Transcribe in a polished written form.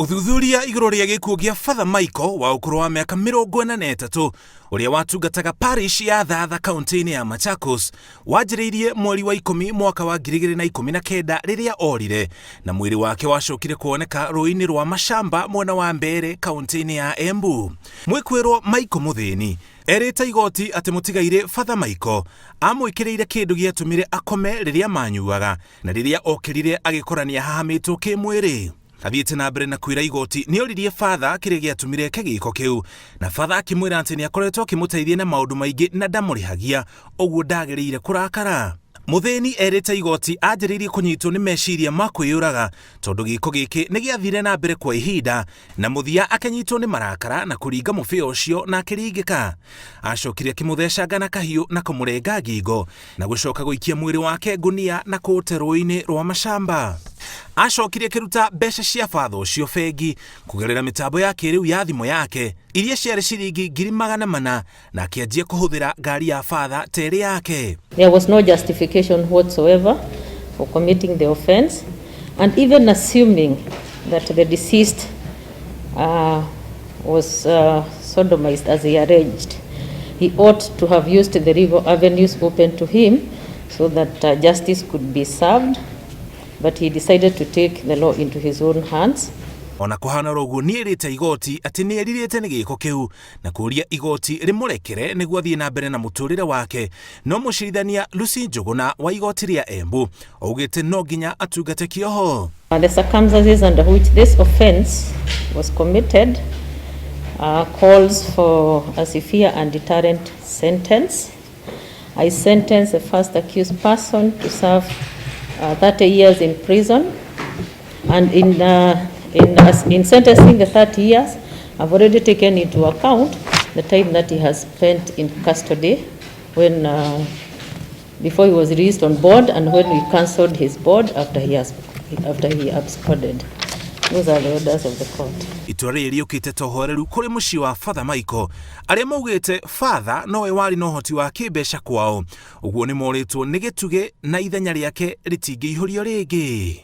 Uthuthuria iguru ria gikuo gia Father Michael wa ukuru wa miaka 43 uria watungataga parish ya Thatha kaunti-ini ya Machakos wanjiriirie mweri wa 10 mwaka wa 2019 riria orire na mwiri wake wacokire kuoneka rũĩ-inĩ rwa Mashamba mwena wa Mbere kaunti-ini ya Embu. Mwikwirwo Michael Muthĩni erĩte igoti ati mutigaire Father Michael amwĩkĩrĩire kĩndũ gĩatũmire akome riria manyuaga na riria okĩrire agĩkorania hahamitwo kĩmwĩrĩ. Athiĩte na mbere na kwĩra igoti nĩoririe Father kĩrĩa gĩatũmire gĩko kĩu, na Father akĩmwĩra atĩ nĩakoretwo akĩmũteithia na maũndũ maingĩ na ndamũrĩhagia, ũguo ndagĩrĩire kũrakara. Muthĩni erĩte igoti anjĩrĩirie kũnyitwo nĩ meciria ma kwĩyũraga tondũ gĩko gĩkĩ nĩgĩathire na mbere kwa ihinda, na mũthia akanyitwo nĩ marakara na kũringa mũbĩa ũcio na akĩringĩka. Acokire akĩmũthecanga na kahiũ na kũmũrenga ngingo na gũcoka gũikia mwĩrĩ wake ngũnia na kũũte rũĩ-inĩ rwa Mashamba. Acokire akĩruta mbeca cia Father ũcio bengi kũgerera mĩtambo ya kĩrĩu ya thimũ yake iria ciarĩ ciringi 400,000 na akĩanjia kũhũthĩra ngari ya Father terĩ yake. There was no justification whatsoever for committing the offense, and even assuming that the deceased was sodomized as he alleged, he ought to have used the legal avenues open to him so that justice could be served. But he decided to take the law into his own hands. Ona kuhana roguo nĩerĩte igoti atĩ nĩerirĩte nĩ gĩko kĩu na kũria igoti rĩmũrekere nĩguo athiĩ na mbere na mũtũrĩre wake, no mũcirithania Lucy Njuguna wa igoti rĩa Embu augĩte no nginya atungate kĩoho. The circumstances under which this offense was committed calls for a severe and deterrent sentence. I sentence the first accused person to serve 30 years in prison, and in sentencing the 30 years, I've already taken into account the time that he has spent in custody when before he was released on board and when we cancelled his board after he absconded. Those are the orders of the court. Itua rĩrĩ rĩũkĩte tohoreru kũrĩ mũciĩ wa Father Michael arĩa maugĩte Father nowe warĩ na ũhoti wa kĩmbeca kwao, ũguo nĩ morĩtwo nĩ gĩtugĩ na ithenya rĩake rĩtingĩihũrio rĩngĩ.